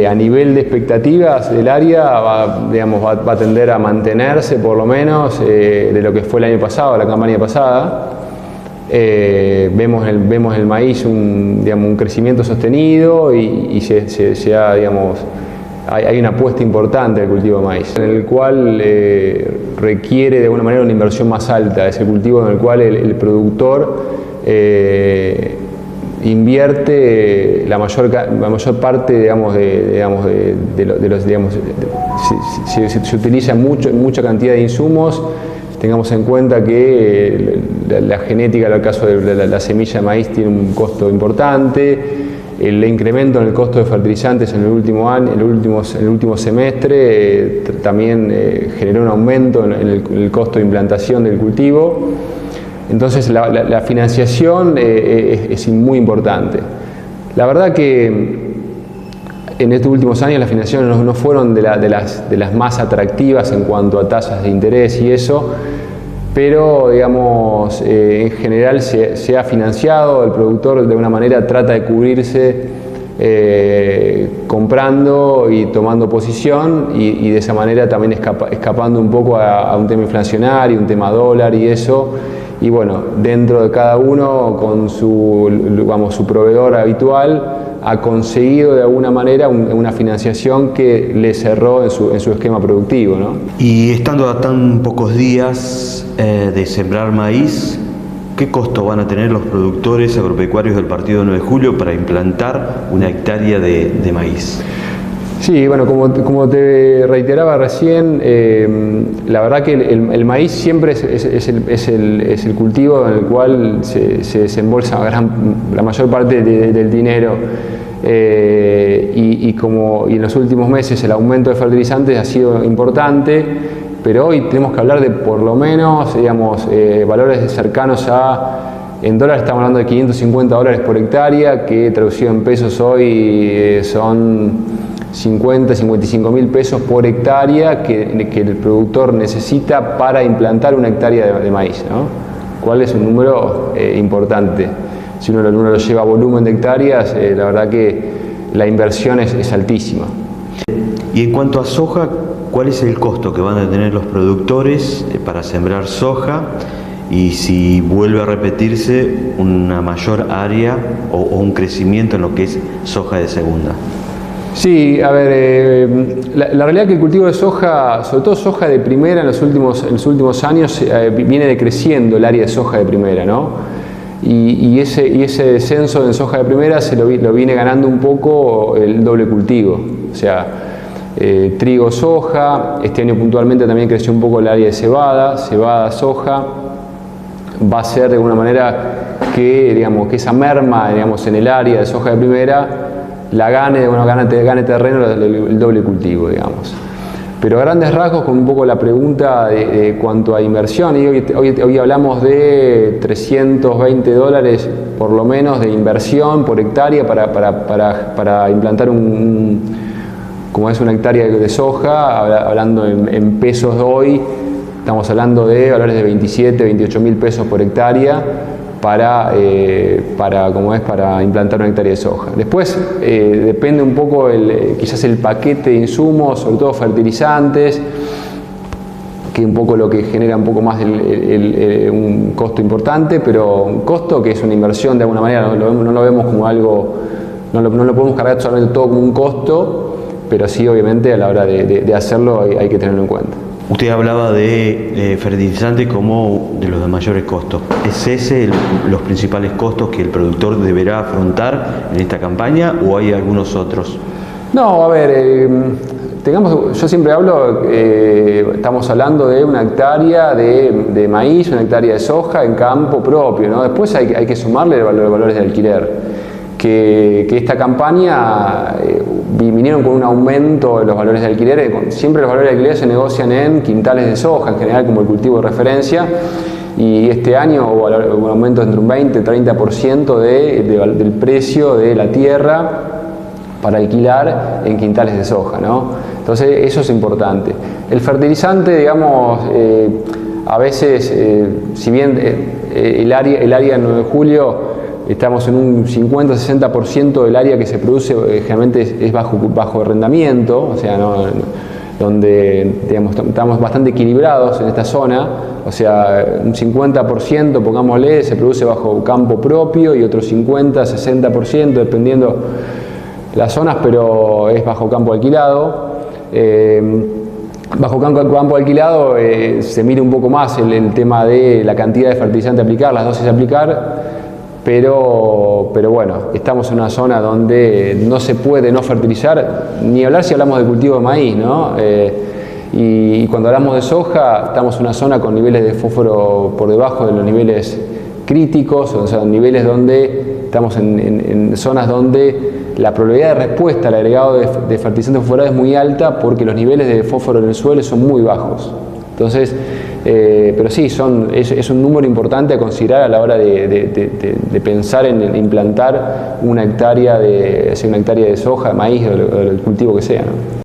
A nivel de expectativas del área va a tender a mantenerse por lo menos de lo que fue el año pasado, la campaña pasada. Vemos el maíz un crecimiento sostenido y hay una apuesta importante al cultivo de maíz, en el cual requiere de alguna manera una inversión más alta. Es el cultivo en el cual el productor invierte la mayor parte, se utiliza mucha cantidad de insumos. Tengamos en cuenta que la genética, en el caso de la semilla de maíz, tiene un costo importante. El incremento en el costo de fertilizantes en el último año, en el último semestre, también generó un aumento en el costo de implantación del cultivo. Entonces la financiación es muy importante. La verdad que en estos últimos años las financiaciones no fueron de las más atractivas en cuanto a tasas de interés y eso, pero digamos, en general se ha financiado. El productor de alguna manera trata de cubrirse comprando y tomando posición y de esa manera también escapando un poco a un tema inflacionario, un tema dólar y eso. Y bueno, dentro de cada uno con su proveedor habitual ha conseguido de alguna manera una financiación que le cerró en su esquema productivo, ¿no? Y estando a tan pocos días de sembrar maíz, ¿qué costo van a tener los productores agropecuarios del partido 9 de julio para implantar una hectárea de maíz? Sí, bueno, como te reiteraba recién, la verdad que el maíz siempre es el cultivo en el cual se desembolsa la mayor parte del dinero. Y en los últimos meses el aumento de fertilizantes ha sido importante, pero hoy tenemos que hablar de por lo menos, valores cercanos en dólares estamos hablando de $550 por hectárea, que traducido en pesos hoy son 55 mil pesos por hectárea que el productor necesita para implantar una hectárea de maíz, ¿no? ¿Cuál es un número importante? Si uno lo lleva a volumen de hectáreas, la verdad que la inversión es altísima. Y en cuanto a soja, ¿cuál es el costo que van a tener los productores para sembrar soja? Y si vuelve a repetirse una mayor área o un crecimiento en lo que es soja de segunda. Sí, a ver, la realidad es que el cultivo de soja, sobre todo soja de primera, en los últimos años viene decreciendo el área de soja de primera, ¿no? Y ese descenso en soja de primera lo viene ganando un poco el doble cultivo, o sea, trigo, soja. Este año puntualmente también creció un poco el área de cebada, soja. Va a ser de alguna manera que esa merma, en el área de soja de primera gane terreno el doble cultivo, digamos. Pero a grandes rasgos, con un poco la pregunta de cuanto a inversión, y hoy hablamos de $320 por lo menos de inversión por hectárea para implantar como es una hectárea de soja, hablando en pesos de hoy, estamos hablando de valores de 27, 28 mil pesos por hectárea para implantar una hectárea de soja. Después depende un poco quizás el paquete de insumos, sobre todo fertilizantes, que es un poco lo que genera un poco más un costo importante, pero un costo que es una inversión de alguna manera, no lo vemos como algo, no lo podemos cargar solamente todo como un costo, pero sí obviamente a la hora de hacerlo hay que tenerlo en cuenta. Usted hablaba de fertilizantes como de los de mayores costos. ¿Es ese los principales costos que el productor deberá afrontar en esta campaña o hay algunos otros? No, a ver, yo siempre hablo, estamos hablando de una hectárea de maíz, una hectárea de soja en campo propio, ¿no? Después hay que sumarle los valores de alquiler. Que esta campaña vinieron con un aumento de los valores de alquiler. Siempre los valores de alquiler se negocian en quintales de soja, en general como el cultivo de referencia, y este año hubo un aumento entre un 20 y 30% del precio de la tierra para alquilar en quintales de soja, ¿no? Entonces eso es importante. El fertilizante, digamos, a veces, si bien el área 9 de julio estamos en un 50-60% del área que se produce generalmente es bajo arrendamiento, o sea, donde digamos, estamos bastante equilibrados en esta zona, o sea, un 50%, pongámosle, se produce bajo campo propio y otro 50-60%, dependiendo las zonas, pero es bajo campo alquilado. Bajo campo alquilado se mira un poco más el tema de la cantidad de fertilizante a aplicar, las dosis a aplicar, pero bueno, estamos en una zona donde no se puede no fertilizar, ni hablar si hablamos de cultivo de maíz, ¿no? Y cuando hablamos de soja, estamos en una zona con niveles de fósforo por debajo de los niveles críticos, o sea, niveles donde estamos en zonas donde la probabilidad de respuesta al agregado de fertilizante fosforado es muy alta porque los niveles de fósforo en el suelo son muy bajos. Entonces, pero sí, es un número importante a considerar a la hora de pensar en implantar una hectárea de soja, de maíz o el cultivo que sea, ¿no?